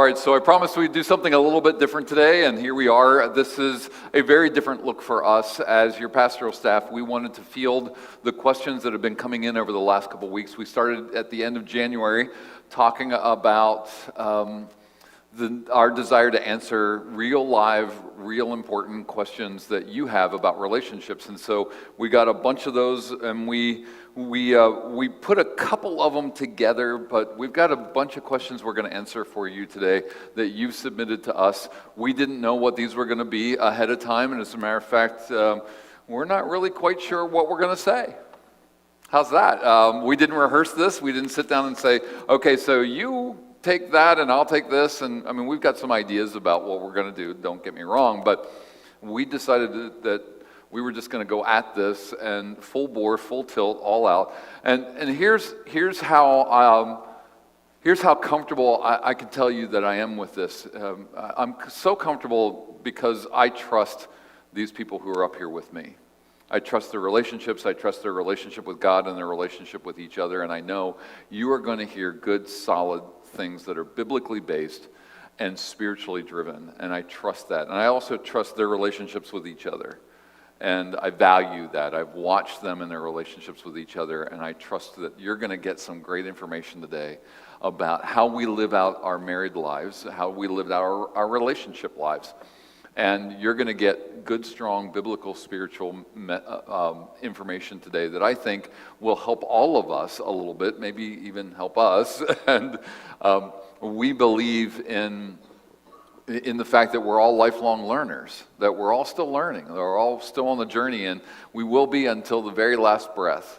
right, so I promised we'd do something a little bit different today, and here we are. This is a very different look for us. As your pastoral staff, we wanted to field the questions that have been coming in over the last couple weeks. We started at the end of January talking about our desire to answer real live, real important questions that you have about relationships. And so we got a bunch of those, and we put a couple of them together, but we've got a bunch of questions we're going to answer for you today that you've submitted to us. We didn't know what these were going to be ahead of time, and as a matter of fact, we're not really quite sure what we're going to say. How's that? We didn't rehearse this. We didn't sit down and say, okay, so you take that and I'll take this. And I mean, we've got some ideas about what we're going to do, don't get me wrong, but we decided that we were just going to go at this and full bore, full tilt, all out. And here's how comfortable I can tell you that I am with this. I'm so comfortable because I trust these people who are up here with me. I trust their relationships. I trust their relationship with God and their relationship with each other. And I know you are going to hear good, solid things that are biblically based and spiritually driven. And I trust that. And I also trust their relationships with each other. And I value that. I've watched them in their relationships with each other. And I trust that you're going to get some great information today about how we live out our married lives, how we live out our relationship lives. And you're going to get good, strong, biblical, spiritual information today that I think will help all of us a little bit, maybe even help us. And we believe in the fact that we're all lifelong learners, that we're all still learning, that we're all still on the journey, and we will be until the very last breath.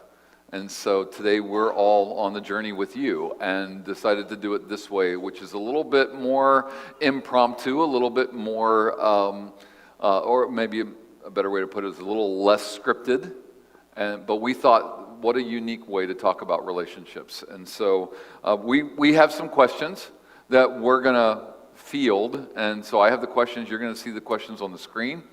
And so today we're all on the journey with you and decided to do it this way, which is a little bit more impromptu, a little bit more, or maybe a better way to put it is a little less scripted. But we thought, what a unique way to talk about relationships. And so we have some questions that we're going to field. And so I have the questions. You're going to see the questions on the screen.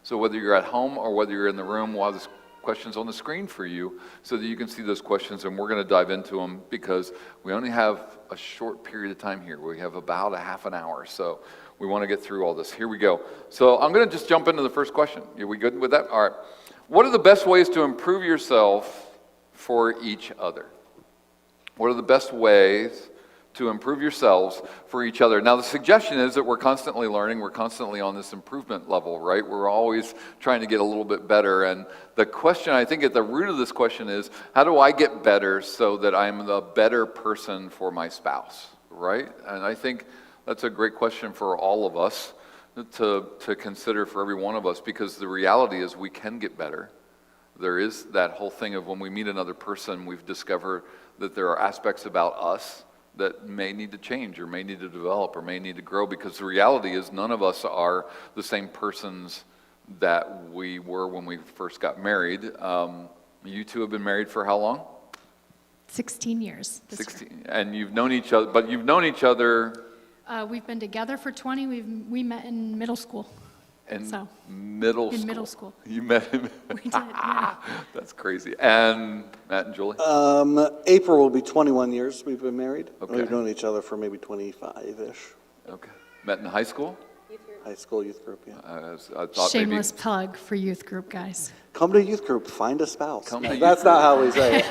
So whether you're at home or whether you're in the room, we'll have this questions on the screen for you so that you can see those questions, and we're going to dive into them because we only have a short period of time here. We have about a half an hour, so we want to get through all this. Here we go. So I'm going to just jump into the first question. Are we good with that? All right. What are the best ways to improve yourself for each other? What are the best ways to improve yourselves for each other? Now, the suggestion is that we're constantly learning. We're constantly on this improvement level, right? We're always trying to get a little bit better. And the question, I think at the root of this question is, how do I get better so that I'm the better person for my spouse, right? And I think that's a great question for all of us to consider, for every one of us, because the reality is we can get better. There is that whole thing of when we meet another person, we've discovered that there are aspects about us that may need to change or may need to develop or may need to grow, because the reality is none of us are the same persons that we were when we first got married. You two have been married for how long? 16 years. 16, and you've known each other, but you've known each other. We've been together for 20. We met in middle school. Middle school. You met him. We did, yeah. That's crazy. And Matt and Julie? April will be 21 years we've been married. Okay. We've known each other for maybe 25-ish. Okay. Met in high school? High school youth group, yeah. I thought Shameless plug for youth group, guys. Come to youth group, find a spouse. That's That's not how we say it,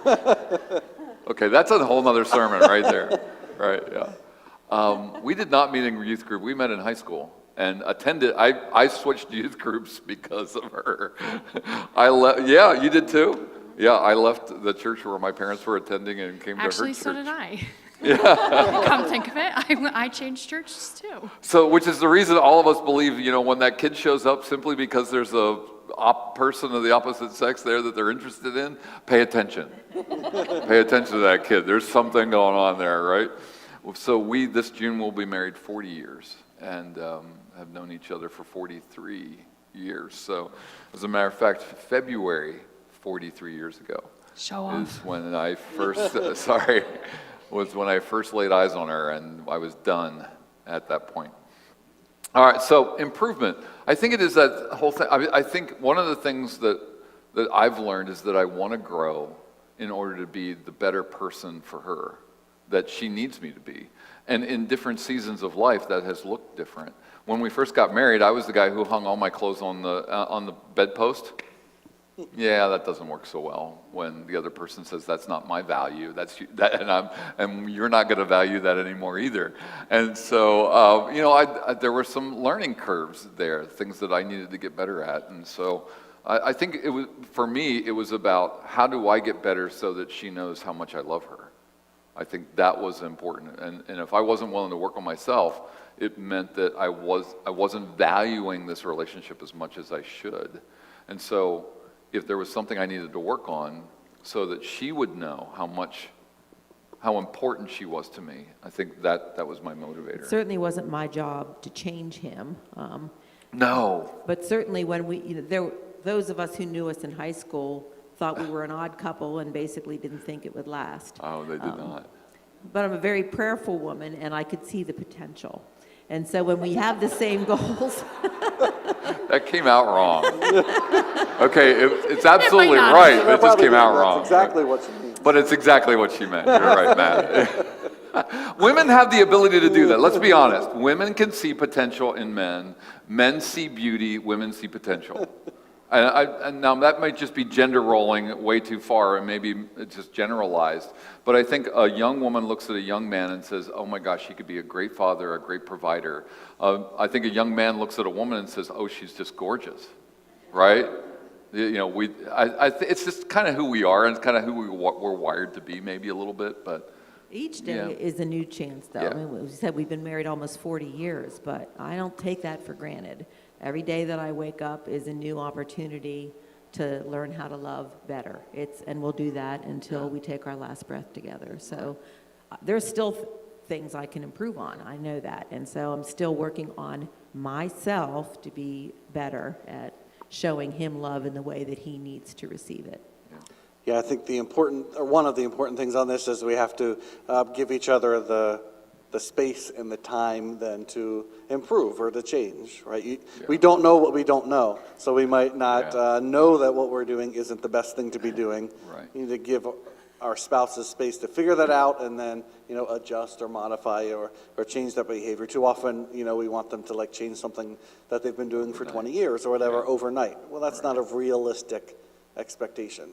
but Okay, that's a whole nother sermon right there. Right, yeah. We did not meet in youth group. We met in high school. And attended, I switched youth groups because of her. Yeah, you did too? Yeah, I left the church where my parents were attending and came to her church. Actually, so did I. Yeah. Come think of it, I changed churches too. So, which is the reason all of us believe, when that kid shows up simply because there's a person of the opposite sex there that they're interested in, pay attention. Pay attention to that kid. There's something going on there, right? So this June will be married 40 years. And have known each other for 43 years. So, as a matter of fact, February 43 years ago Show off. is when I first, was when I first laid eyes on her, and I was done at that point. All right, so improvement. I think it is that whole thing. I think one of the things that I've learned is that I want to grow in order to be the better person for her, that she needs me to be. And in different seasons of life, that has looked different. When we first got married, I was the guy who hung all my clothes on the bedpost. Yeah, that doesn't work so well when the other person says that's not my value. And you're not going to value that anymore either. And so, there were some learning curves there, things that I needed to get better at. And so, I think it was, for me, it was about how do I get better so that she knows how much I love her. I think that was important. And if I wasn't willing to work on myself, it meant that I wasn't valuing this relationship as much as I should. And so, if there was something I needed to work on so that she would know how important she was to me, I think that was my motivator. It certainly wasn't my job to change him. No. But certainly when those of us who knew us in high school thought we were an odd couple and basically didn't think it would last. Oh, they did not. But I'm a very prayerful woman, and I could see the potential. And so when we have the same goals, That came out wrong. Okay, it's absolutely not. right. That It just came probably- out that's wrong. exactly what you mean. But it's exactly what she meant. You're right, Matt. Women have the ability to do that. Let's be honest. Women can see potential in men. Men see beauty. Women see potential. And now that might just be gender rolling way too far, and maybe it's just generalized. But I think a young woman looks at a young man and says, "Oh my gosh, he could be a great father, a great provider." I think a young man looks at a woman and says, "Oh, she's just gorgeous," right? It's just kind of who we are, and it's kind of who we're wired to be, maybe a little bit, but. each day Yeah. is a new chance, though. Yeah. I mean, we said we've been married almost 40 years, but I don't take that for granted. Every day that I wake up is a new opportunity to learn how to love better. And we'll do that until we take our last breath together. So there's still things I can improve on. I know that. And so I'm still working on myself to be better at showing him love in the way that he needs to receive it. Yeah, I think one of the important things on this is we have to give each other the space and the time then to improve or to change, right? We don't know what we don't know, so we might not know that what we're doing isn't the best thing to be doing. Right. We need to give our spouses space to figure that out and then, adjust or modify or change their behavior. Too often, we want them to change something that they've been doing for 20 years or whatever overnight. Well, that's not a realistic expectation.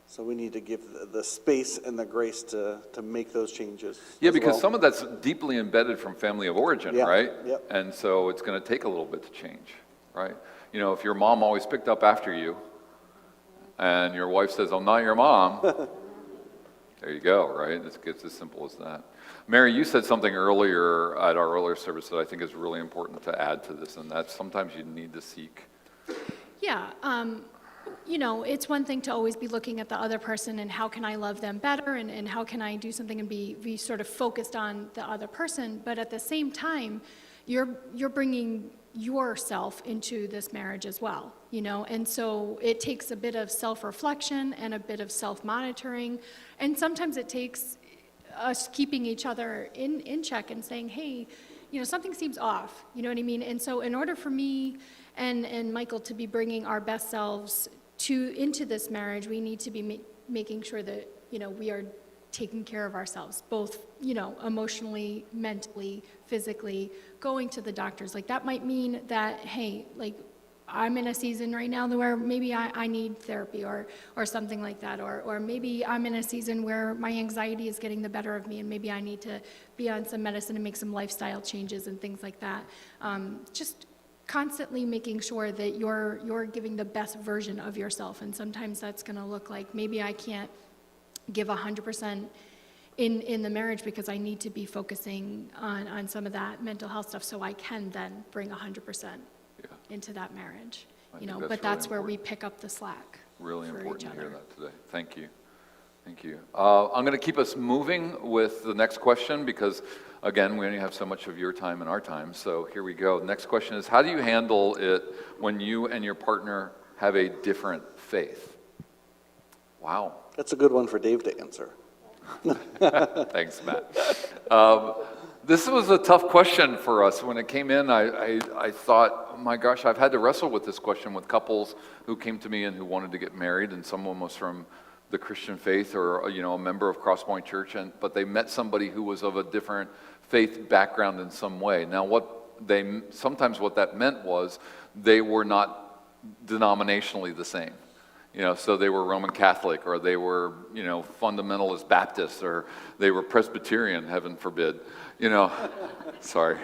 So we need to give the space and the grace to make those changes. Yeah, as because well. some of that's deeply embedded from family of origin, Yeah, right? yep. And so it's going to take a little bit to change, right? If your mom always picked up after you and your wife says, "I'm not your mom," there you go, right? It's as simple as that. Mary, you said something earlier at our earlier service that I think is really important to add to this, and that's sometimes you need to seek. Yeah, it's one thing to always be looking at the other person and how can I love them better and how can I do something and be sort of focused on the other person. But at the same time, you're bringing yourself into this marriage as well, and so it takes a bit of self-reflection and a bit of self-monitoring. And sometimes it takes us keeping each other in check and saying, hey, something seems off, you know what I mean? And so in order for me and Michael to be bringing our best selves into this marriage, we need to be making sure that, we are taking care of ourselves, both, emotionally, mentally, physically, going to the doctors. That might mean that, hey, I'm in a season right now where maybe I need therapy or something like that, or maybe I'm in a season where my anxiety is getting the better of me and maybe I need to be on some medicine and make some lifestyle changes and things like that. Just constantly making sure that you're giving the best version of yourself, and sometimes that's going to look like maybe I can't give 100% in the marriage because I need to be focusing on some of that mental health stuff so I can then bring 100% into that marriage, I think but that's that's really where we important. pick up the slack Really for important each to hear other. that today. Thank you. Thank you. I'm going to keep us moving with the next question because, again, we only have so much of your time and our time. So here we go. Next question is, how do you handle it when you and your partner have a different faith? Wow. That's a good one for Dave to answer. Thanks, Matt. This was a tough question for us. When it came in, I thought, oh my gosh, I've had to wrestle with this question with couples who came to me and who wanted to get married, and someone was from the Christian faith or a member of Crosspoint Church, but they met somebody who was of a different faith background in some way. Now, sometimes what that meant was they were not denominationally the same. So they were Roman Catholic, or they were, fundamentalist Baptist, or they were Presbyterian, heaven forbid. Sorry.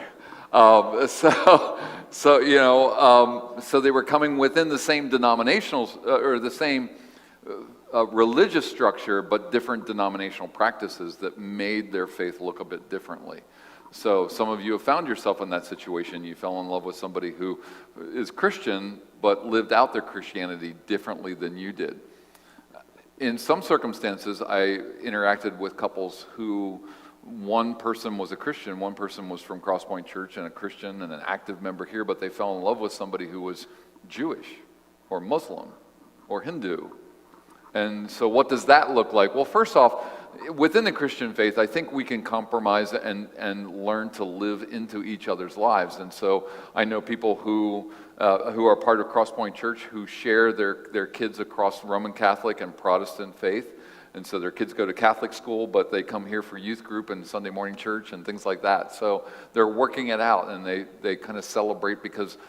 So they were coming within the same denominational or the same religious structure, but different denominational practices that made their faith look a bit differently. So some of you have found yourself in that situation. You fell in love with somebody who is Christian, but lived out their Christianity differently than you did. In some circumstances, I interacted with couples who one person was a Christian, one person was from Crosspoint Church and a Christian and an active member here, but they fell in love with somebody who was Jewish or Muslim or Hindu. And so what does that look like? Well, first off, within the Christian faith, I think we can compromise and learn to live into each other's lives. And so I know people who are part of Crosspoint Church who share their kids across Roman Catholic and Protestant faith. And so their kids go to Catholic school, but they come here for youth group and Sunday morning church and things like that. So they're working it out, and they kind of celebrate because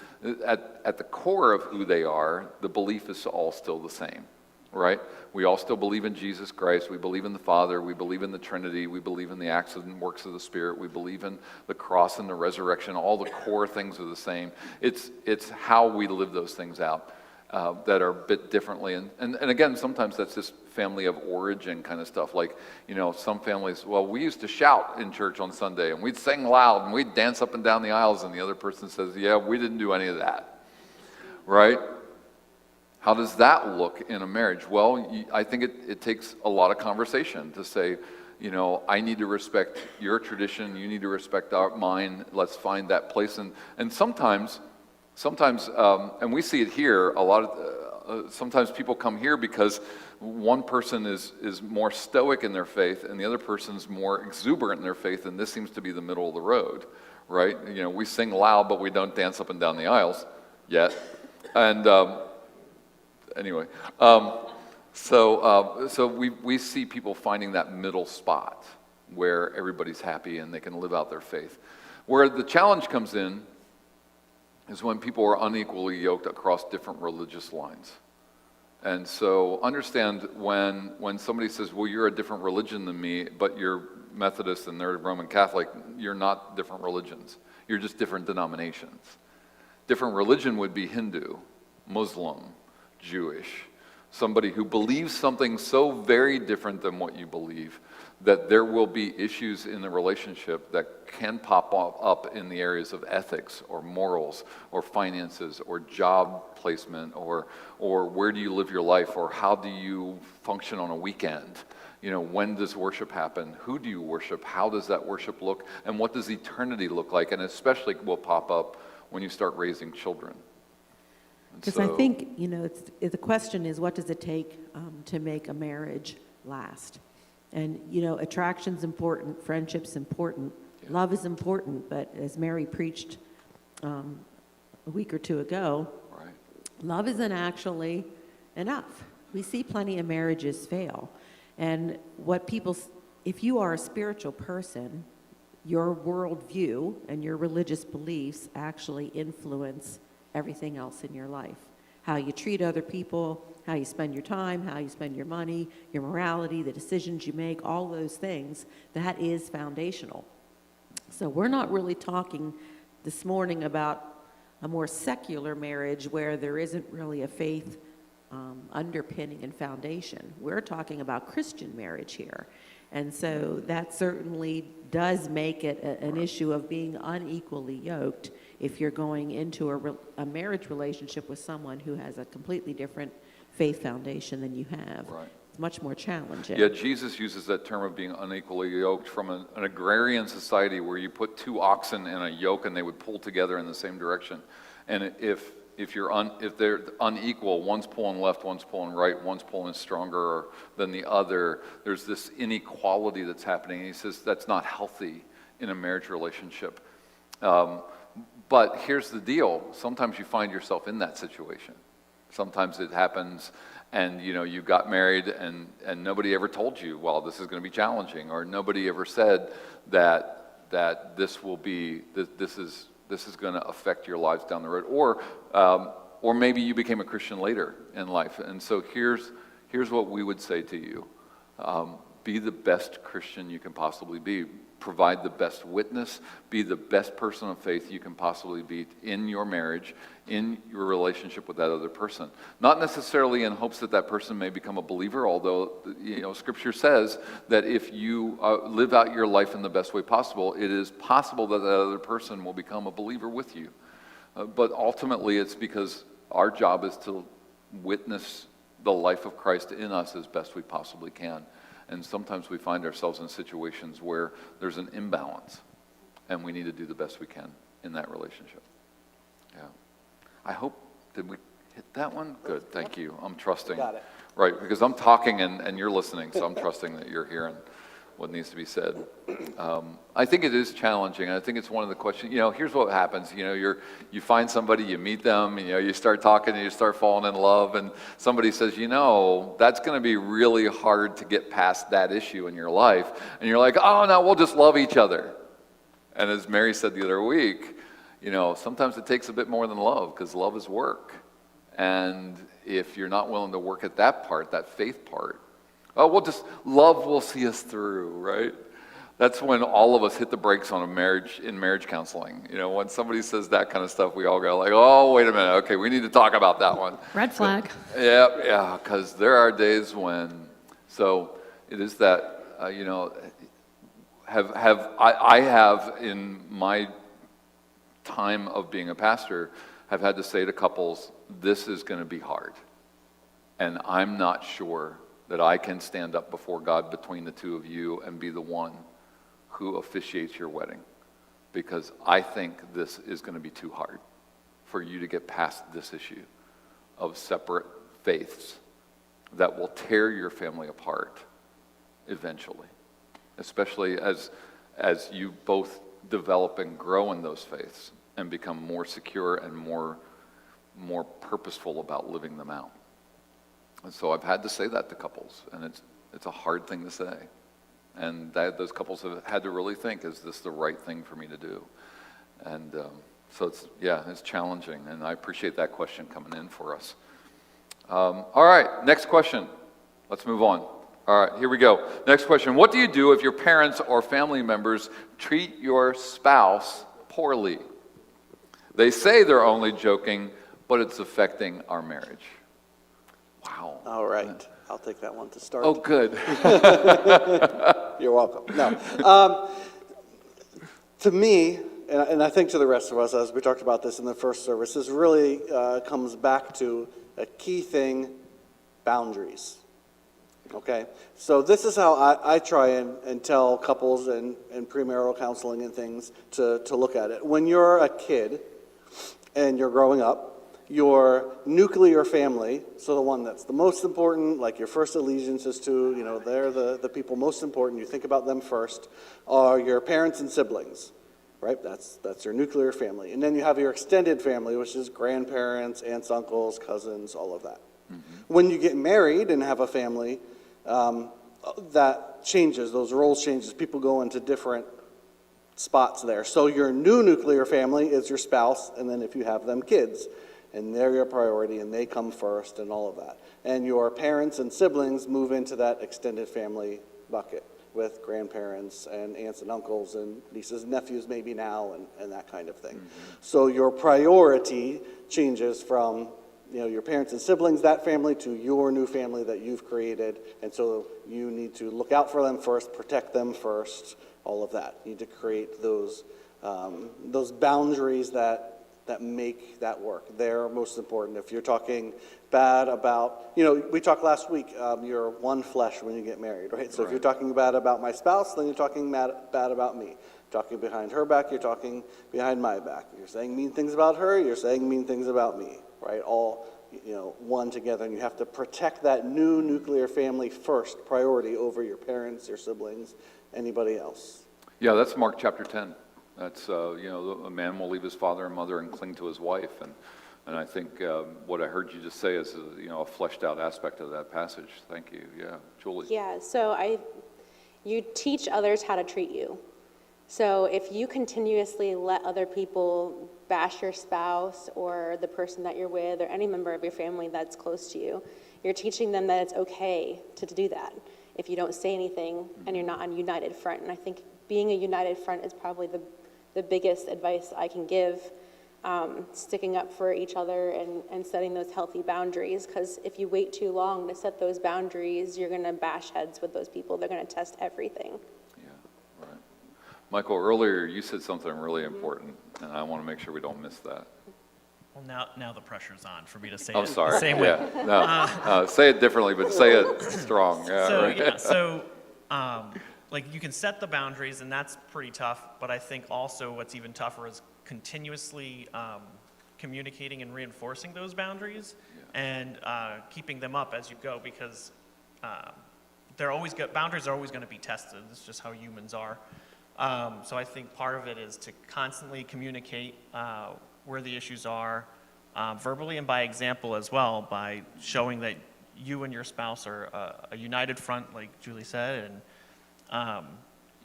at the core of who they are, the belief is all still the same. Right? We all still believe in Jesus Christ. We believe in the Father. We believe in the Trinity. We believe in the acts and works of the Spirit. We believe in the cross and the resurrection. All the core things are the same. It's how we live those things out that are a bit differently. And again, sometimes that's just family of origin kind of stuff. Like, some families, well, we used to shout in church on Sunday, and we'd sing loud, and we'd dance up and down the aisles, and the other person says, yeah, we didn't do any of that. Right? How does that look in a marriage? Well, I think it takes a lot of conversation to say, I need to respect your tradition, you need to respect mine, let's find that place. And sometimes, and we see it here, sometimes people come here because one person is more stoic in their faith and the other person's more exuberant in their faith, and this seems to be the middle of the road, right? We sing loud, but we don't dance up and down the aisles yet. And anyway, so we see people finding that middle spot where everybody's happy and they can live out their faith. Where the challenge comes in is when people are unequally yoked across different religious lines. And so understand when somebody says, well, you're a different religion than me, but you're Methodist and they're Roman Catholic, you're not different religions. You're just different denominations. Different religion would be Hindu, Muslim, Jewish, somebody who believes something so very different than what you believe that there will be issues in the relationship that can pop up in the areas of ethics or morals or finances or job placement or where do you live your life or how do you function on a weekend. When does worship happen? Who do you worship? How does that worship look? And what does eternity look like? And especially will pop up when you start raising children. Because I think, the question is, what does it take to make a marriage last? And, attraction's important, friendship's important, love is important, but as Mary preached a week or two ago, right. Love isn't actually enough. We see plenty of marriages fail. And if you are a spiritual person, your worldview and your religious beliefs actually influence everything else in your life. How you treat other people, how you spend your time, how you spend your money, your morality, the decisions you make, all those things, that is foundational. So we're not really talking this morning about a more secular marriage where there isn't really a faith underpinning and foundation. We're talking about Christian marriage here. And so that certainly does make it an issue of being unequally yoked if you're going into a marriage relationship with someone who has a completely different faith foundation than you have. Right. It's much more challenging. Yeah, Jesus uses that term of being unequally yoked from an agrarian society where you put two oxen in a yoke and they would pull together in the same direction. And if they're unequal, one's pulling left, one's pulling right, one's pulling stronger than the other, there's this inequality that's happening. And he says that's not healthy in a marriage relationship. But here's the deal. Sometimes you find yourself in that situation. Sometimes it happens and you got married and nobody ever told you, well, this is going to be challenging, or nobody ever said that this will be this is going to affect your lives down the road, or maybe you became a Christian later in life. And so here's what we would say to you. Be the best Christian you can possibly be. Provide the best witness. Be the best person of faith you can possibly be in your marriage, in your relationship with that other person. Not necessarily in hopes that person may become a believer, although Scripture says that if you live out your life in the best way possible, it is possible that other person will become a believer with you. But ultimately, it's because our job is to witness the life of Christ in us as best we possibly can. And sometimes we find ourselves in situations where there's an imbalance, and we need to do the best we can in that relationship. Yeah. I hope, did we hit that one? Good, thank you. I'm trusting. Got it. Right, because I'm talking and you're listening, so I'm trusting that you're hearing what needs to be said. I think it is challenging. I think it's one of the questions. Here's what happens. You find somebody, you meet them, you start talking and you start falling in love, and somebody says, that's going to be really hard to get past that issue in your life. And you're like, oh, no, we'll just love each other. And as Mary said the other week, sometimes it takes a bit more than love, because love is work. And if you're not willing to work at that part, that faith part, love will see us through, right? That's when all of us hit the brakes on marriage counseling. When somebody says that kind of stuff, we all go like, oh, wait a minute, okay, we need to talk about that one. Red flag. Yeah, because there are days when, so it is that, I have in my time of being a pastor, have had to say to couples, this is going to be hard. And I'm not sure that I can stand up before God between the two of you and be the one who officiates your wedding, because I think this is going to be too hard for you to get past this issue of separate faiths that will tear your family apart eventually, especially as you both develop and grow in those faiths and become more secure and more purposeful about living them out. And so I've had to say that to couples, and it's a hard thing to say. And those couples have had to really think, is this the right thing for me to do? And so it's challenging, and I appreciate that question coming in for us. All right, next question. Let's move on. All right, here we go. Next question. What do you do if your parents or family members treat your spouse poorly? They say they're only joking, but it's affecting our marriage. Wow. All right. I'll take that one to start. Oh, good. You're welcome. No. To me, and I think to the rest of us, as we talked about this in the first service, this really comes back to a key thing, boundaries. Okay? So this is how I try and tell couples and premarital counseling and things to look at it. When you're a kid and you're growing up, your nuclear family, so the one that's the most important, like your first allegiances to, they're the people most important, you think about them first, are your parents and siblings, right? That's your nuclear family. And then you have your extended family, which is grandparents, aunts, uncles, cousins, all of that. Mm-hmm. When you get married and have a family, that changes, those roles changes. People go into different spots there. So your new nuclear family is your spouse, and then if you have them, kids. And they're your priority, and they come first, and all of that. And your parents and siblings move into that extended family bucket with grandparents and aunts and uncles and nieces and nephews maybe now and that kind of thing. Mm-hmm. So your priority changes from your parents and siblings, that family, to your new family that you've created. And so you need to look out for them first, protect them first, all of that. You need to create those boundaries that make that work. They're most important. If you're talking bad about, we talked last week, you're one flesh when you get married, right? So if you're talking bad about my spouse, then you're talking bad about me. Talking behind her back, you're talking behind my back. You're saying mean things about her, you're saying mean things about me, right? All, one together, and you have to protect that new nuclear family first, priority over your parents, your siblings, anybody else. Yeah, that's Mark chapter 10. That's, a man will leave his father and mother and cling to his wife. And And I think what I heard you just say is, a fleshed out aspect of that passage. Thank you. Yeah, Julie. Yeah, so you teach others how to treat you. So if you continuously let other people bash your spouse or the person that you're with or any member of your family that's close to you, you're teaching them that it's okay to do that if you don't say anything and you're not on united front. And I think being a united front is probably the biggest advice I can give, sticking up for each other and setting those healthy boundaries. Because if you wait too long to set those boundaries, you're going to bash heads with those people. They're going to test everything. Yeah, right. Michael, earlier you said something really important, and I want to make sure we don't miss that. Well, now the pressure's on for me to say I'm it sorry. the same way. Yeah, no, say it differently, but say it strong. Yeah, So, right. like you can set the boundaries, and that's pretty tough. But I think also what's even tougher is continuously communicating and reinforcing those boundaries and keeping them up as you go, because boundaries are always going to be tested. It's just how humans are. So I think part of it is to constantly communicate where the issues are, verbally and by example as well, by showing that you and your spouse are a united front, like Julie said, and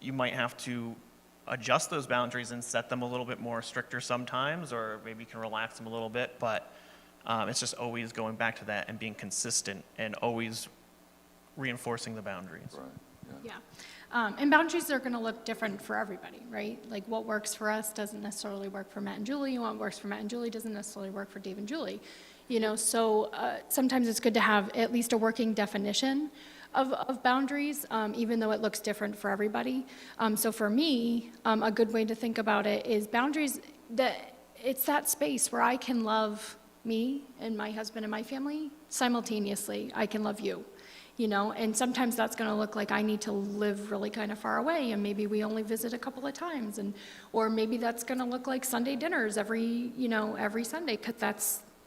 you might have to adjust those boundaries and set them a little bit more stricter sometimes, or maybe you can relax them a little bit, but it's just always going back to that and being consistent and always reinforcing the boundaries. Right. Yeah. And boundaries are going to look different for everybody, right? Like what works for us doesn't necessarily work for Matt and Julie, and what works for Matt and Julie doesn't necessarily work for Dave and Julie. So sometimes it's good to have at least a working definition of boundaries, even though it looks different for everybody. So for me, a good way to think about it is boundaries, it's that space where I can love me and my husband and my family simultaneously. I can love you. And sometimes that's going to look like I need to live really kind of far away, and maybe we only visit a couple of times, or maybe that's going to look like Sunday dinners every Sunday, because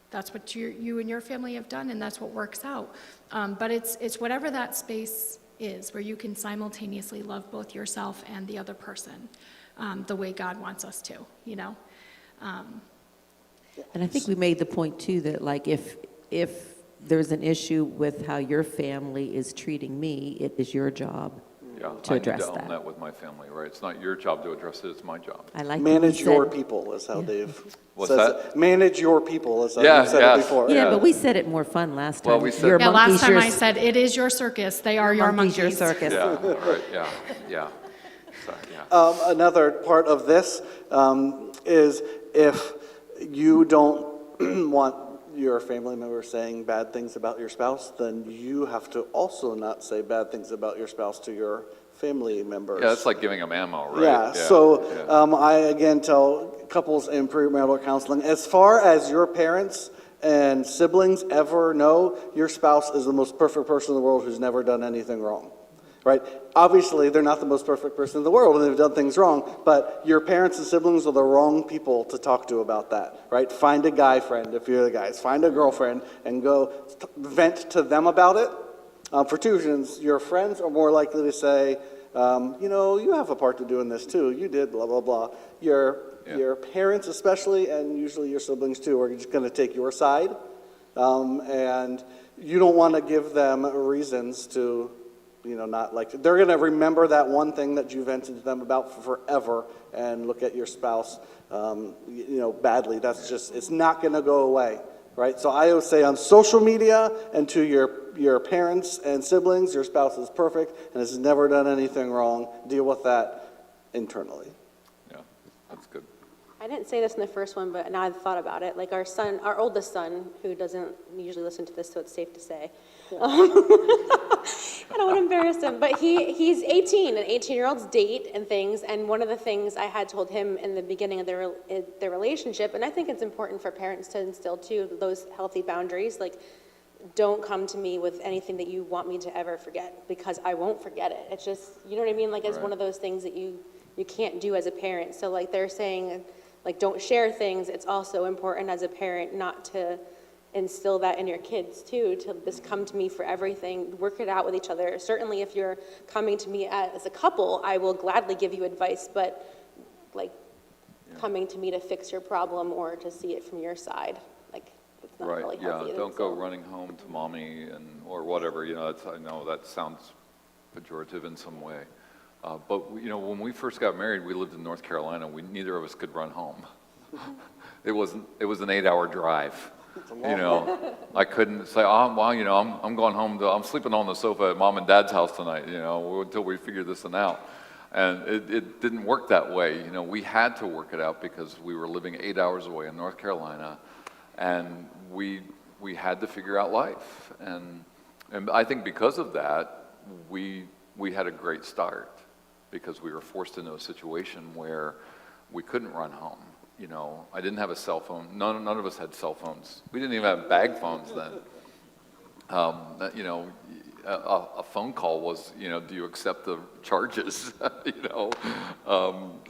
that's what you and your family have done, and that's what works out. But it's whatever that space is, where you can simultaneously love both yourself and the other person, the way God wants us to. And I think we made the point too that like if there's an issue with how your family is treating me, it is your job Yeah, to address I need to own that. that with my family, right? It's not your job to address it, it's my job. I like Manage that you your said- people is how Dave What's says that? it. Manage your people is how Yeah, you said yes. it before. Yeah, Yeah. but we said it more fun last time. Well, we said- Your Yeah, last monkey's time your I said, it is your circus, they are your monkey's monkeys. your circus. Yeah, all right, yeah. So, yeah. Another part of this is if you don't want your family member saying bad things about your spouse, then you have to also not say bad things about your spouse to your family members. Yeah, it's like giving them ammo, right? Yeah, so I again tell couples in premarital counseling, as far as your parents and siblings ever know, your spouse is the most perfect person in the world who's never done anything wrong, right? Obviously, they're not the most perfect person in the world and they've done things wrong, but your parents and siblings are the wrong people to talk to about that, right? Find a guy friend if you're the guys, find a girlfriend and go vent to them about it. For two reasons, your friends are more likely to say, you have a part to do in this too, you did, blah, blah, blah. Your parents especially, and usually your siblings too, are just gonna take your side. And you don't wanna give them reasons to, not like, they're gonna remember that one thing that you vented to them about for forever and look at your spouse, badly. That's just, it's not gonna go away, right? So I always say on social media and to your parents and siblings, your spouse is perfect and has never done anything wrong. Deal with that internally. Yeah, that's good. I didn't say this in the first one, but now I've thought about it. Like our oldest son, who doesn't usually listen to this, so it's safe to say. I don't want to embarrass him, but he's 18, and 18-year-olds date and things, and one of the things I had told him in the beginning of their relationship, and I think it's important for parents to instill too, those healthy boundaries, like don't come to me with anything that you want me to ever forget, because I won't forget it. It's just, you know what I mean? Like it's Right. one of those things that you can't do as a parent. So like they're saying, like don't share things. It's also important as a parent not to instill that in your kids too, to just come to me for everything, work it out with each other. Certainly if you're coming to me as a couple, I will gladly give you advice, but like coming to me to fix your problem or to see it from your side, like it's not Right, really yeah, healthy. don't go running home to mommy or whatever, that's, I know that sounds pejorative in some way. But, when we first got married, we lived in North Carolina, neither of us could run home. It was an 8-hour drive, I couldn't say, oh, well, I'm going home, I'm sleeping on the sofa at mom and dad's house tonight, until we figure this one out. And it didn't work that way, we had to work it out because we were living 8 hours away in North Carolina, and we had to figure out life. And I think because of that, we had a great start because we were forced into a situation where we couldn't run home. I didn't have a cell phone. None of us had cell phones. We didn't even have bag phones then. A phone call was, do you accept the charges?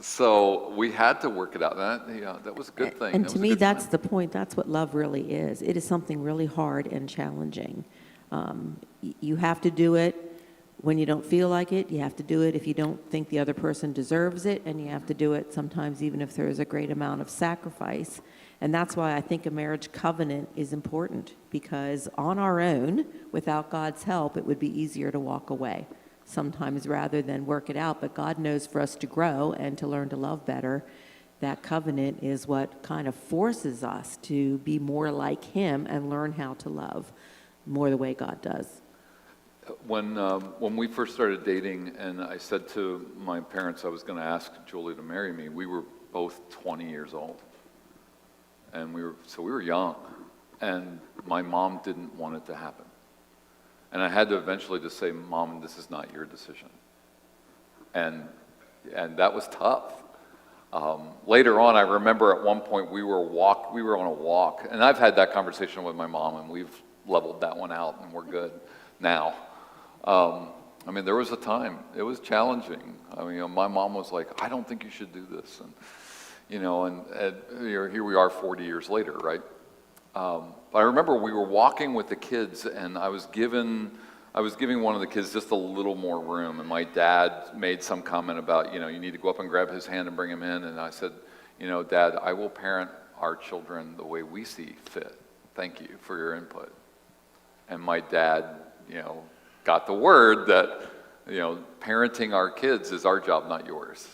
So we had to work it out. That was a good thing. And That to was a me, good that's time. the point. That's what love really is. It is something really hard and challenging. You have to do it when you don't feel like it. You have to do it if you don't think the other person deserves it. And you have to do it sometimes even if there is a great amount of sacrifice. And that's why I think a marriage covenant is important, because on our own, without God's help, it would be easier to walk away sometimes rather than work it out. But God knows for us to grow and to learn to love better, that covenant is what kind of forces us to be more like Him and learn how to love more the way God does. When we first started dating, and I said to my parents I was going to ask Julie to marry me, we were both 20 years old. And we were young, and my mom didn't want it to happen. And I had to eventually just say, Mom, this is not your decision. And that was tough. Later on, I remember at one point we were on a walk, and I've had that conversation with my mom, and we've leveled that one out, and we're good now. There was a time, it was challenging. My mom was like, I don't think you should do this. And here we are 40 years later, right? But I remember we were walking with the kids, and I was giving one of the kids just a little more room, and my dad made some comment about, you need to go up and grab his hand and bring him in, and I said, Dad, I will parent our children the way we see fit. Thank you for your input. And my dad, got the word that, parenting our kids is our job, not yours.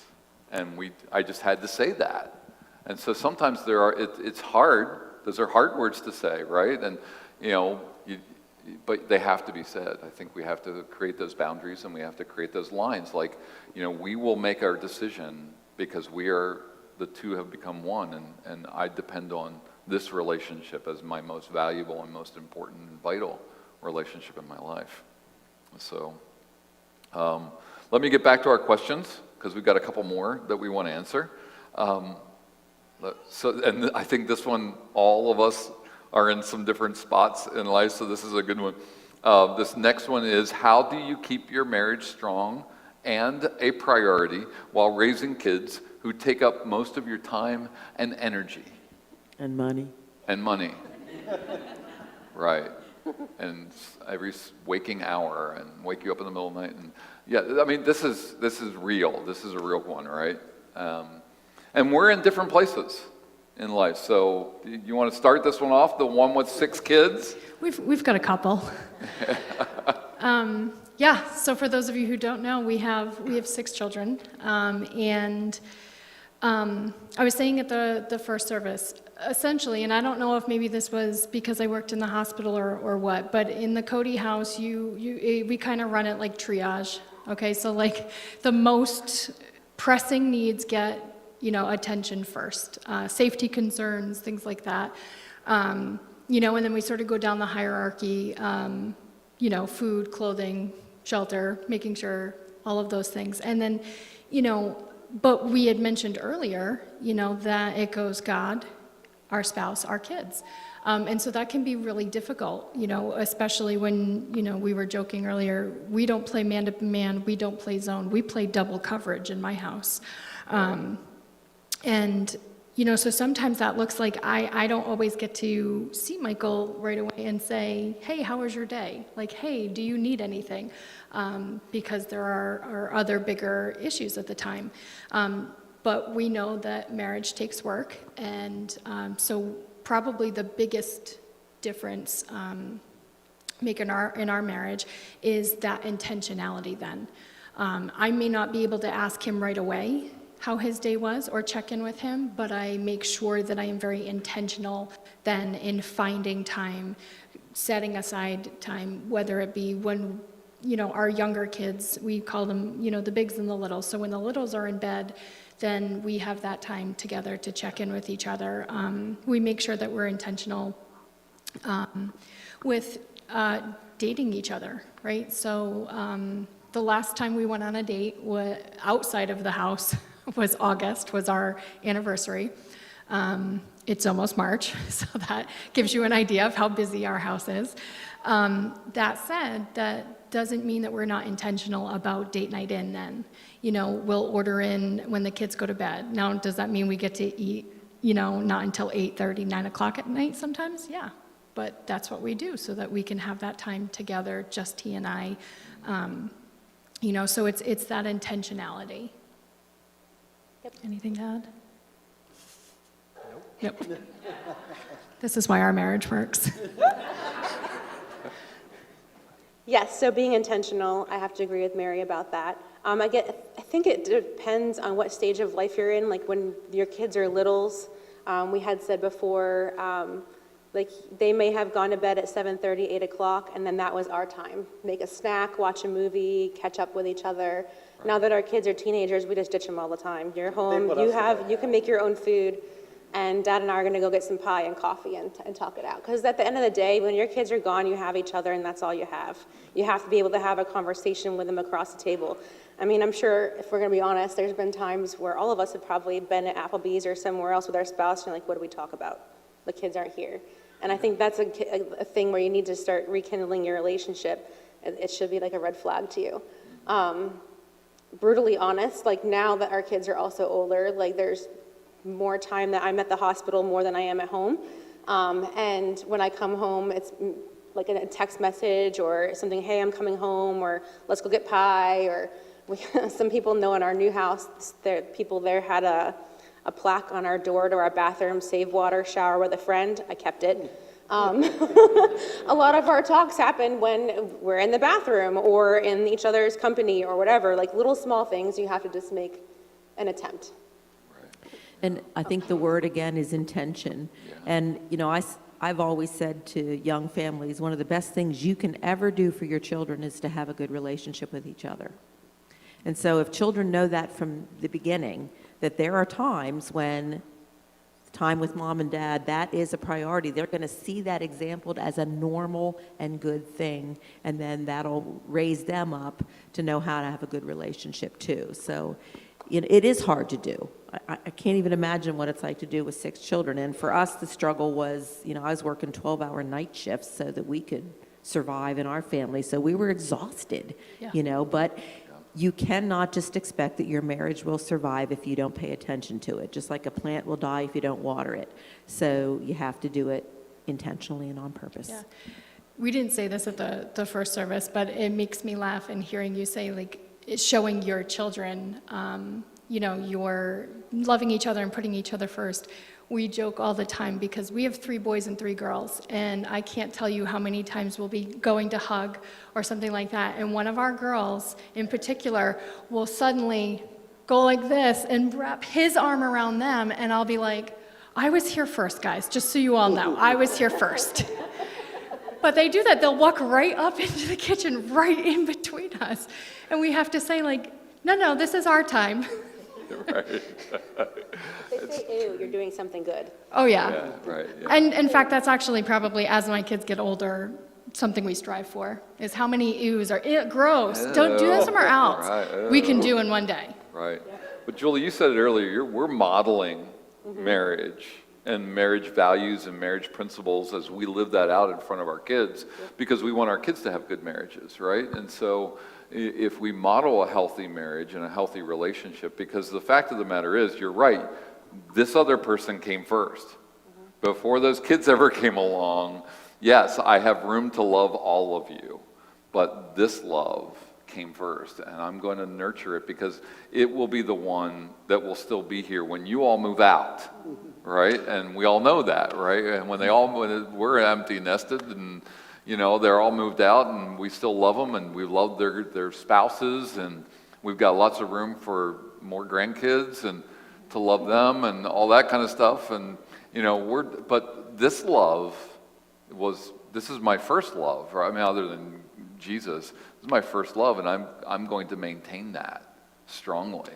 And I just had to say that. And so sometimes it's hard. Those are hard words to say, right? And, but they have to be said. I think we have to create those boundaries, and we have to create those lines. Like, we will make our decision because the two have become one, and I depend on this relationship as my most valuable and most important and vital relationship in my life. So let me get back to our questions, because we've got a couple more that we want to answer. And I think this one, all of us are in some different spots in life, so this is a good one. This next one is, how do you keep your marriage strong and a priority while raising kids who take up most of your time and energy? And money. And money. Right. And every waking hour, and wake you up in the middle of the night. And this is real. This is a real one, right? And we're in different places in life. So you want to start this one off, the one with 6 kids? We've got a couple. So for those of you who don't know, we have 6 children. I was saying at the first service, essentially, and I don't know if maybe this was because I worked in the hospital or what, but in the Cody house, we kind of run it like triage. Okay, so like the most pressing needs get attention first, safety concerns, things like that. And then we sort of go down the hierarchy. Food, clothing, shelter, making sure all of those things, and then but we had mentioned earlier, that it goes God, our spouse, our kids. And so that can be really difficult, especially when, we were joking earlier, we don't play man to man, we don't play zone, we play double coverage in my house. So sometimes that looks like I don't always get to see Michael right away and say, hey, how was your day? Like, hey, do you need anything? Because there are other bigger issues at the time. But we know that marriage takes work, and so probably the biggest difference make in our marriage is that intentionality then. I may not be able to ask him right away how his day was or check in with him, but I make sure that I am very intentional then in finding time, setting aside time, whether it be when, our younger kids, we call them, the bigs and the littles. So when the littles are in bed, then we have that time together to check in with each other. We make sure that we're intentional with dating each other, right? So the last time we went on a date outside of the house was August, was our anniversary. It's almost March, so that gives you an idea of how busy our house is. That said, that doesn't mean that we're not intentional about date night in then. We'll order in when the kids go to bed. Now, does that mean we get to eat, not until 8:30, 9 o'clock at night sometimes? Yeah, but that's what we do so that we can have that time together, just he and I. So it's that intentionality. Yep. Anything to add? Nope. This is why our marriage works. Yes, so being intentional, I have to agree with Mary about that. I think it depends on what stage of life you're in. Like when your kids are littles, we had said before, like they may have gone to bed at 7:30, 8 o'clock, and then that was our time. Make a snack, watch a movie, catch up with each other. Right. Now that our kids are teenagers, we just ditch them all the time. You're home, you can make your own food, and Dad and I are gonna go get some pie and coffee and talk it out. Because at the end of the day, when your kids are gone, you have each other and that's all you have. You have to be able to have a conversation with them across the table. I mean, I'm sure, if we're gonna be honest, there's been times where all of us have probably been at Applebee's or somewhere else with our spouse, and like, what do we talk about? The kids aren't here. And I think that's a thing where you need to start rekindling your relationship. It should be like a red flag to you. Brutally honest, like now that our kids are also older, like there's more time that I'm at the hospital more than I am at home. And when I come home, it's like a text message or something, hey, I'm coming home, or let's go get pie, or some people know in our new house, people there had a plaque on our door to our bathroom, save water, shower with a friend. I kept it. A lot of our talks happen when we're in the bathroom or in each other's company or whatever, like little small things you have to just make an attempt. And I think the word again is intention. Yeah. And I've always said to young families, one of the best things you can ever do for your children is to have a good relationship with each other. And so if children know that from the beginning, that there are times when time with mom and dad, that is a priority. They're going to see that exampled as a normal and good thing, and then that'll raise them up to know how to have a good relationship too. So it is hard to do. I can't even imagine what it's like to do with 6 children. And for us, the struggle was, I was working 12-hour night shifts so that we could survive in our family. So we were exhausted, but you cannot just expect that your marriage will survive if you don't pay attention to it. Just like a plant will die if you don't water it. So you have to do it intentionally and on purpose. Yeah. We didn't say this at the first service, but it makes me laugh in hearing you say, like, showing your children, you're loving each other and putting each other first. We joke all the time because we have 3 boys and 3 girls, and I can't tell you how many times we'll be going to hug or something like that, and one of our girls in particular will suddenly go like this and wrap his arm around them, and I'll be like, I was here first, guys, just so you all know, I was here first. But they do that. They'll walk right up into the kitchen, right in between us, and we have to say, like, no, this is our time. Right. If they say, ew, you're doing something good. Oh, yeah. Yeah, right. Yeah. And in fact, that's actually probably, as my kids get older, something we strive for, is how many ews are gross. Don't do that somewhere else. Right. We can do in one day. Right. But Julie, you said it earlier, we're modeling marriage and marriage values and marriage principles as we live that out in front of our kids because we want our kids to have good marriages, right? And so if we model a healthy marriage and a healthy relationship, because the fact of the matter is, you're right, this other person came first. Before those kids ever came along, yes, I have room to love all of you, but this love came first, and I'm going to nurture it because it will be the one that will still be here when you all move out, right? And we all know that, right? And when we're empty nested, and they're all moved out, and we still love them, and we love their spouses, and we've got lots of room for more grandkids and to love them and all that kind of stuff. And but this love this is my first love, right? I mean, other than Jesus, this is my first love, and I'm going to maintain that strongly.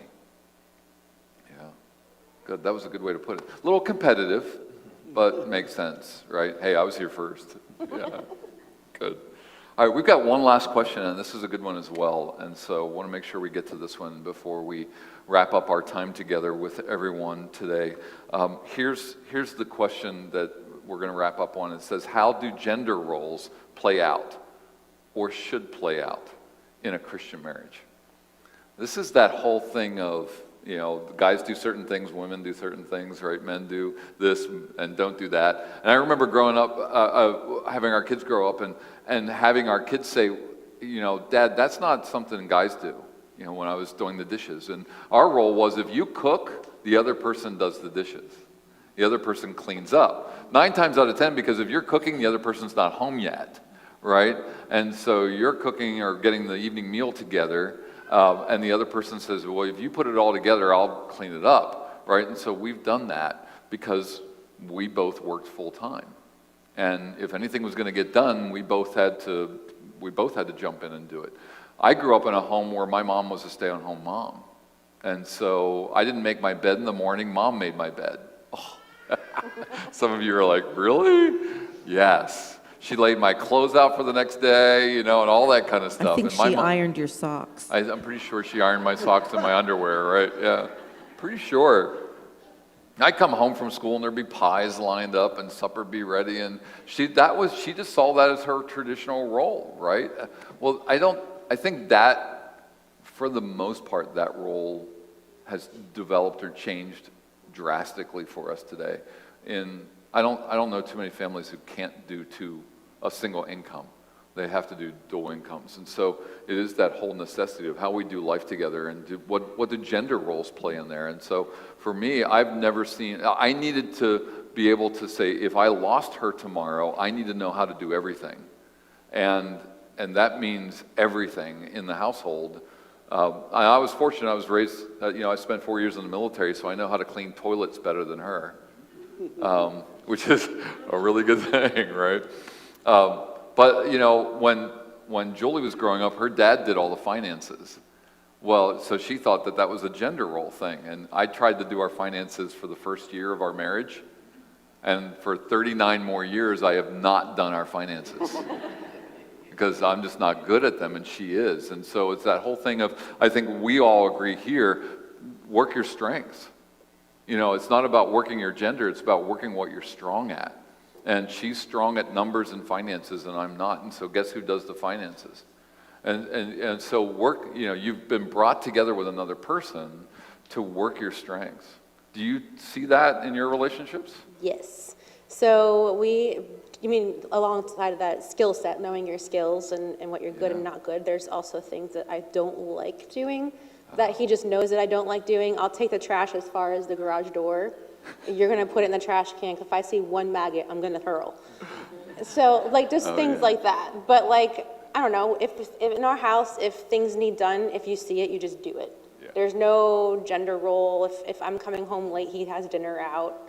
Yeah, good. That was a good way to put it. A little competitive, but makes sense, right? Hey, I was here first. Yeah, good. All right, we've got one last question, and this is a good one as well. And so I want to make sure we get to this one before we wrap up our time together with everyone today. Here's the question that we're going to wrap up on. It says, how do gender roles play out or should play out in a Christian marriage? This is that whole thing of, guys do certain things, women do certain things, right? Men do this and don't do that. And I remember growing up, having our kids grow up and having our kids say, Dad, that's not something guys do, when I was doing the dishes. And our role was, if you cook, the other person does the dishes. The other person cleans up. 9 times out of 10, because if you're cooking, the other person's not home yet, right? And so you're cooking or getting the evening meal together, and the other person says, well, if you put it all together, I'll clean it up, right? And so we've done that because we both worked full time. And if anything was going to get done, we both had to jump in and do it. I grew up in a home where my mom was a stay-at-home mom. And so I didn't make my bed in the morning, Mom made my bed. Oh. Some of you are like, really? Yes. She laid my clothes out for the next day, and all that kind of stuff. I think and my she mom, ironed your socks. I'm pretty sure she ironed my socks and my underwear, right? Yeah, pretty sure. I'd come home from school and there'd be pies lined up and supper be ready, and she just saw that as her traditional role, right? Well, I think that, for the most part, that role has developed or changed drastically for us today. I don't know too many families who can't do a single income. They have to do dual incomes. And so it is that whole necessity of how we do life together and what do gender roles play in there. And so for me, I needed to be able to say, if I lost her tomorrow, I need to know how to do everything. And that means everything in the household. I was fortunate. I was raised, I spent 4 years in the military, so I know how to clean toilets better than her, which is a really good thing, right? But when Julie was growing up, her dad did all the finances. Well, so she thought that was a gender role thing, and I tried to do our finances for the first year of our marriage, and for 39 more years, I have not done our finances. Because I'm just not good at them, and she is. And so it's that whole thing of, I think we all agree here, work your strengths. It's not about working your gender, it's about working what you're strong at. And she's strong at numbers and finances, and I'm not, and so guess who does the finances? And so work, you've been brought together with another person to work your strengths. Do you see that in your relationships? Yes. So you mean alongside of that skill set, knowing your skills and what you're good and not good, there's also things that I don't like doing that he just knows that I don't like doing. I'll take the trash as far as the garage door. You're going to put it in the trash can. If I see one maggot, I'm going to hurl. So just things like that. But I don't know, if in our house, if things need done, if you see it, you just do it. Yeah. There's no gender role. If I'm coming home late, he has dinner out.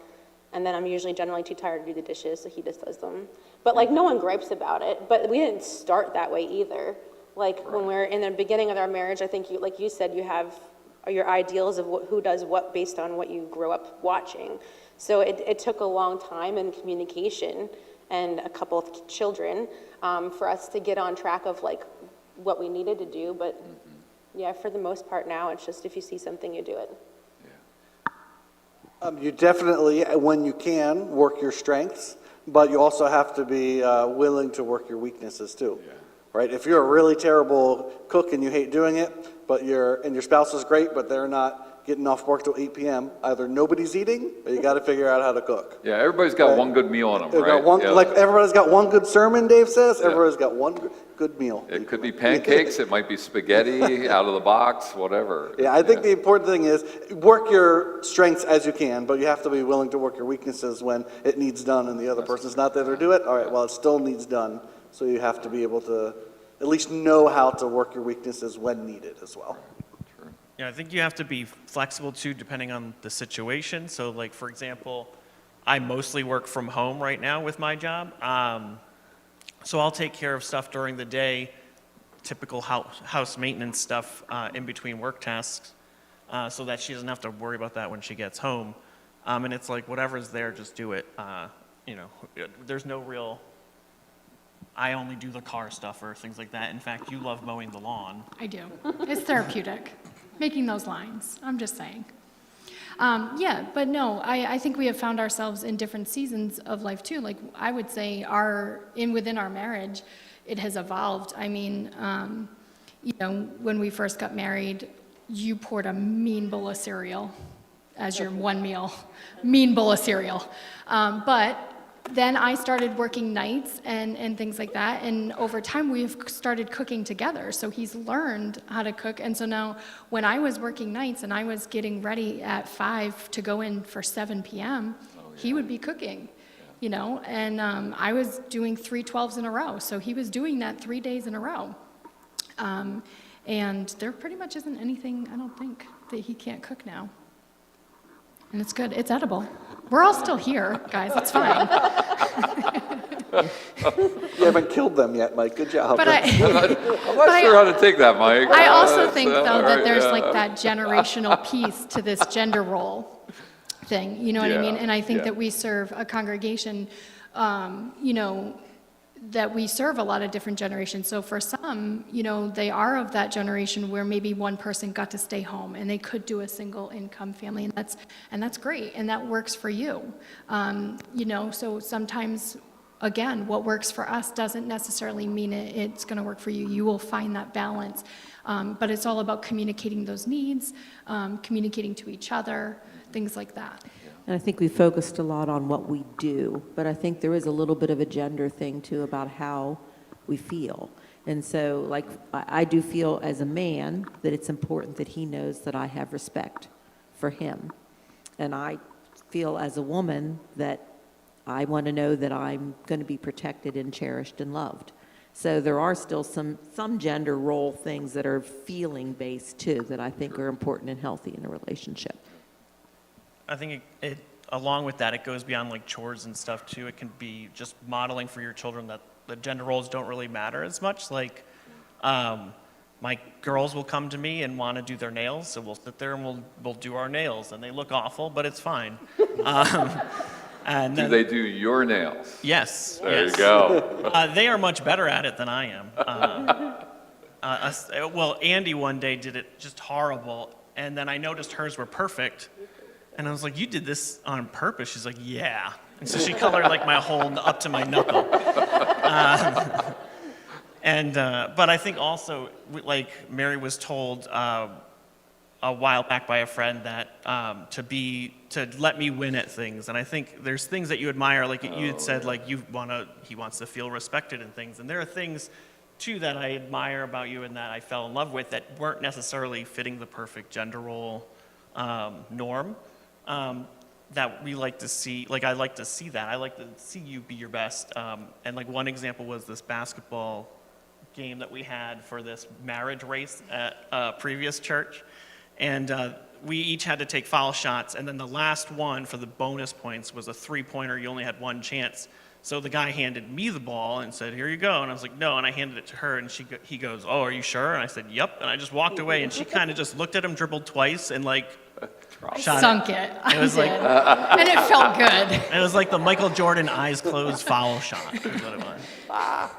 And then I'm usually generally too tired to do the dishes, so he just does them. But no one gripes about it. But we didn't start that way either. When we're in the beginning of our marriage, I think you said, you have your ideals of who does what based on what you grow up watching. So it took a long time and communication and a couple of children for us to get on track of what we needed to do. But yeah, for the most part now, it's just if you see something, you do it. You definitely, when you can, work your strengths, but you also have to be willing to work your weaknesses too, right? If you're a really terrible cook and you hate doing it, but your spouse is great, but they're not getting off work till 8 p.m., either nobody's eating or you got to figure out how to cook. Yeah, everybody's got Right. one good meal on them, They've right? got one, Yeah. like everybody's got one good sermon, Dave says. Everybody's got one good meal. It could be pancakes, it might be spaghetti out of the box, whatever. Yeah, I think the important thing is work your strengths as you can, but you have to be willing to work your weaknesses when it needs done and the other person's not there to do it. All right, well, it still needs done. So you have to be able to at least know how to work your weaknesses when needed as well. Yeah, I think you have to be flexible too, depending on the situation. So, like, for example, I mostly work from home right now with my job. So I'll take care of stuff during the day, typical house maintenance stuff in between work tasks, so that she doesn't have to worry about that when she gets home. And it's like, whatever's there, just do it. You know, there's no real, I only do the car stuff or things like that. In fact, you love mowing the lawn. I do. It's therapeutic, making those lines. I'm just saying. Yeah, but no, I think we have found ourselves in different seasons of life too. Like I would say within our marriage, it has evolved. I mean, you know, when we first got married, you poured a mean bowl of cereal as your one meal, mean bowl of cereal. But then I started working nights and things like that, and over time we've started cooking together. So he's learned how to cook, and so now when I was working nights and I was getting ready at 5 to go in for 7 p.m., he would be cooking, you know, and I was doing 3 12s in a row, so he was doing that 3 days in a row. And there pretty much isn't anything, I don't think, that he can't cook now. And it's good, it's edible. We're all still here, guys, it's fine. You haven't killed them yet, Mike. Good job. But I, I'm not But sure how to take that, Mike. I also That's, think, though, all that right, there's yeah. like that generational piece to this gender role thing, you know what I mean? Yeah, And I think yeah. that we serve a congregation, you know, that we serve a lot of different generations. So for some, you know, they are of that generation where maybe one person got to stay home and they could do a single income family, and that's great, and that works for you. You know, so sometimes, again, what works for us doesn't necessarily mean it's going to work for you. You will find that balance. But it's all about communicating those needs, communicating to each other, things like that. And I think we focused a lot on what we do, but I think there is a little bit of a gender thing too about how we feel. And so, like, I do feel as a man that it's important that he knows that I have respect for him. And I feel as a woman that I want to know that I'm going to be protected and cherished and loved. So there are still some gender role things that are feeling based too that I think are important and healthy in a relationship. I think it along with that, it goes beyond like chores and stuff too. It can be just modeling for your children that the gender roles don't really matter as much. Like, my girls will come to me and want to do their nails, so we'll sit there and we'll do our nails, and they look awful, but it's fine. And Do then, they do your nails? yes, There yes. you go. They are much better at it than I am. Well, Andy one day did it just horrible, and then I noticed hers were perfect, and I was like, "You did this on purpose?" She's like, "Yeah." And so she colored like my whole up to my knuckle. But I think also, like Mary was told a while back by a friend that to let me win at things, and I think there's things that you admire, like you had said, like he wants to feel respected in things, and there are things too that I admire about you and that I fell in love with that weren't necessarily fitting the perfect gender role norm. That we like to see, like I like to see that. I like to see you be your best. And like one example was this basketball game that we had for this marriage race at a previous church. And we each had to take foul shots, and then the last one for the bonus points was a three-pointer. You only had one chance. So the guy handed me the ball and said, "Here you go." And I was like, "No," and I handed it to her, and he goes, "Oh, are you sure?" And I said, "Yep." And I just walked away, and she kind of just looked at him, dribbled twice, and like shot Sunk it. I was did. like- And it felt good. It was like the Michael Jordan eyes closed foul shot, is what it was. I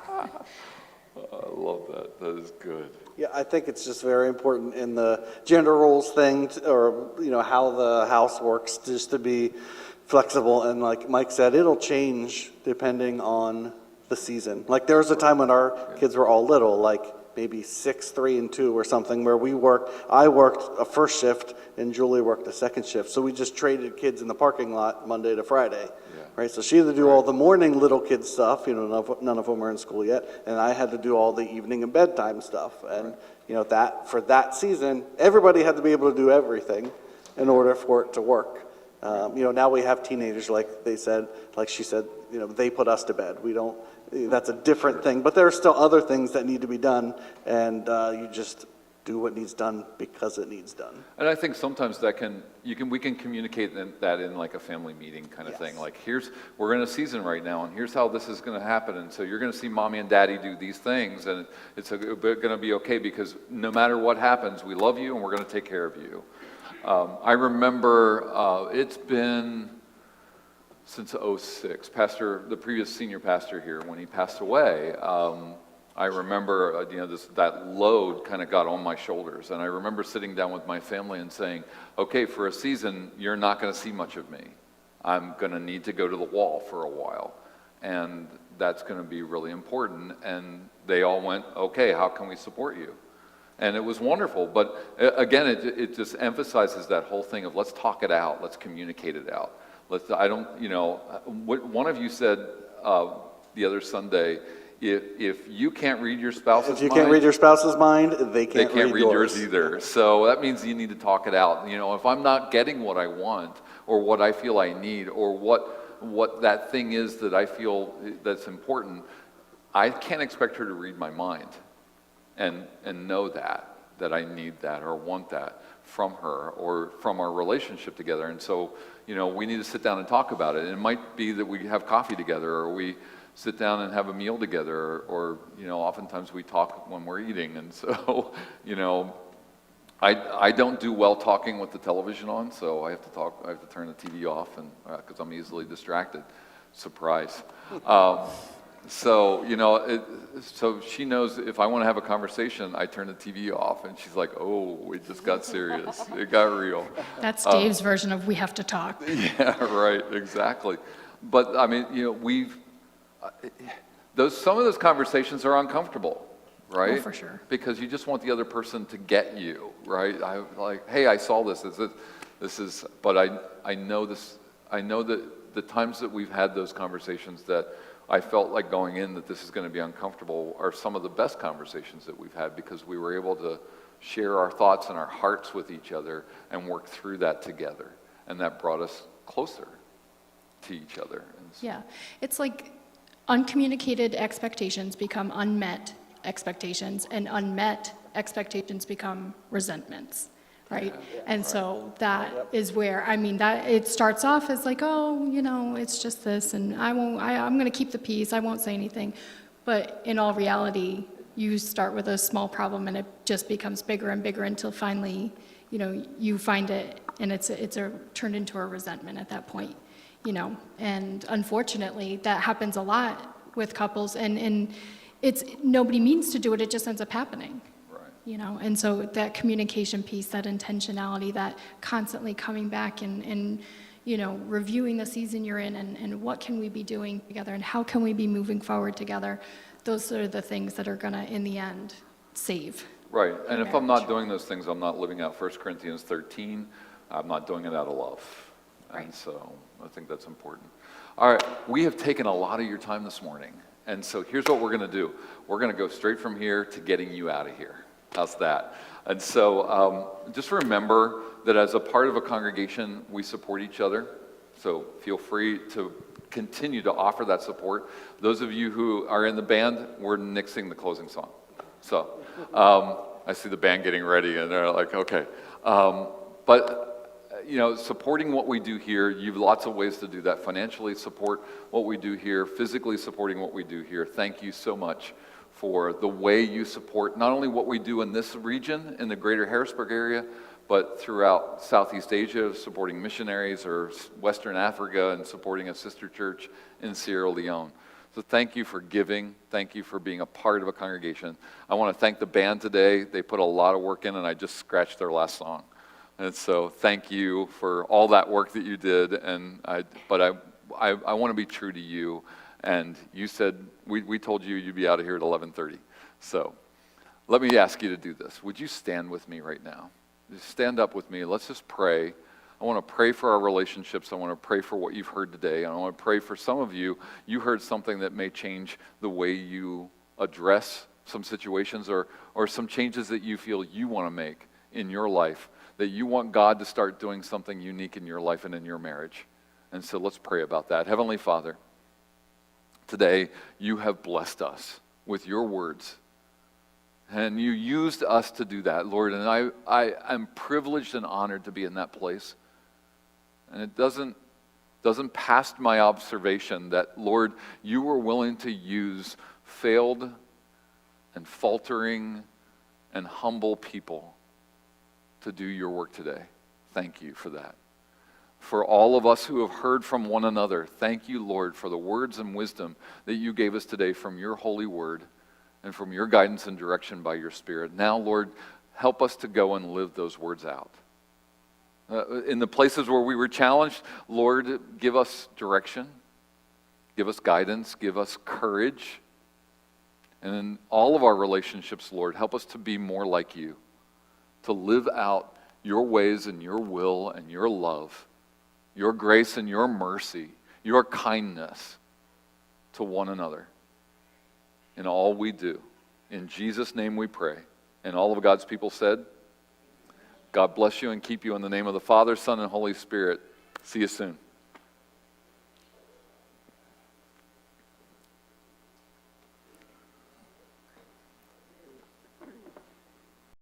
love that. That is good. Yeah, I think it's just very important in the gender roles thing, or, you know, how the house works, just to be flexible. And like Mike said, it'll change depending on the season. Like there was a time when our kids were all little, like maybe 6, 3, and 2 or something, where I worked a first shift and Julie worked a second shift. So we just traded kids in the parking lot Monday to Friday, right? So she had to do all the morning little kid stuff, none of them are in school yet, and I had to do all the evening and bedtime stuff. And, for that season, everybody had to be able to do everything in order for it to work. Now we have teenagers, like she said, they put us to bed. That's a different thing, but there are still other things that need to be done, and you just do what needs done because it needs done. And I think sometimes we can communicate that in like a family meeting kind of thing. Yes. Like, we're in a season right now, and here's how this is going to happen. And so you're going to see mommy and daddy do these things, and it's going to be okay, because no matter what happens, we love you and we're going to take care of you. I remember it's been since 2006, the previous senior pastor here, when he passed away, I remember, that load kind of got on my shoulders. And I remember sitting down with my family and saying, okay, for a season, you're not going to see much of me. I'm going to need to go to the wall for a while. And that's going to be really important. And they all went, okay, how can we support you? And it was wonderful. But again, it just emphasizes that whole thing of let's talk it out. Let's communicate it out. One of you said the other Sunday, if you can't read your spouse's mind, If you can't read your spouse's mind, they can't read yours either. So that means you need to talk it out. If I'm not getting what I want or what I feel I need or what that thing is that I feel that's important, I can't expect her to read my mind and know that I need that or want that from her or from our relationship together. And so, we need to sit down and talk about it. And it might be that we have coffee together, or we sit down and have a meal together, or oftentimes we talk when we're eating. And so, I don't do well talking with the television on, so I have to turn the TV off, and because I'm easily distracted. Surprise. So she knows if I want to have a conversation, I turn the TV off, and she's like, oh, it just got serious. It got real. That's Dave's version of we have to talk. Yeah, right, exactly. But I mean, some of those conversations are uncomfortable, right? Oh, for sure. Because you just want the other person to get you, right? Hey, I saw this. But I know this. I know that the times that we've had those conversations that I felt like going in that this is going to be uncomfortable are some of the best conversations that we've had, because we were able to share our thoughts and our hearts with each other and work through that together. And that brought us closer to each other. Yeah, it's like uncommunicated expectations become unmet expectations, and unmet expectations become resentments, right? And so that is where, that it starts off as like, oh, it's just this, and I'm going to keep the peace, I won't say anything. But in all reality, you start with a small problem and it just becomes bigger and bigger until finally, you find it and it's turned into a resentment at that point, and unfortunately that happens a lot with couples, and it's nobody means to do it, it just ends up happening. And so that communication piece, that intentionality, that constantly coming back and reviewing the season you're in, and what can we be doing together, and how can we be moving forward together, those are the things that are gonna, in the end, save. Right, and if I'm marriage. not doing those things, I'm not living out 1 Corinthians 13. I'm not doing it out of love. And Right. so I think that's important. All right, we have taken a lot of your time this morning. And so here's what we're going to do. We're going to go straight from here to getting you out of here. How's that? And so just remember that as a part of a congregation, we support each other. So feel free to continue to offer that support. Those of you who are in the band, we're nixing the closing song. So I see the band getting ready, and they're like, okay. But supporting what we do here, you have lots of ways to do that. Financially support what we do here, physically supporting what we do here. Thank you so much for the way you support not only what we do in this region, in the greater Harrisburg area, but throughout Southeast Asia, supporting missionaries, or Western Africa and supporting a sister church in Sierra Leone. So thank you for giving. Thank you for being a part of a congregation. I want to thank the band today. They put a lot of work in, and I just scratched their last song. And so thank you for all that work that you did. But I want to be true to you. And you said, we told you you'd be out of here at 11:30. So let me ask you to do this. Would you stand with me right now? Just stand up with me. Let's just pray. I want to pray for our relationships. I want to pray for what you've heard today. I want to pray for some of you. You heard something that may change the way you address some situations or some changes that you feel you want to make in your life, that you want God to start doing something unique in your life and in your marriage. And so let's pray about that. Heavenly Father, today you have blessed us with your words. And you used us to do that, Lord, and I am privileged and honored to be in that place. And it doesn't pass my observation that, Lord, you were willing to use failed and faltering and humble people to do your work today. Thank you for that. For all of us who have heard from one another, thank you, Lord, for the words and wisdom that you gave us today from your holy word and from your guidance and direction by your Spirit. Now, Lord, help us to go and live those words out. In the places where we were challenged, Lord, give us direction, give us guidance, give us courage. And in all of our relationships, Lord, help us to be more like you, to live out your ways and your will and your love, your grace and your mercy, your kindness to one another in all we do. In Jesus' name we pray. And all of God's people said, God bless you and keep you in the name of the Father, Son, and Holy Spirit. See you soon.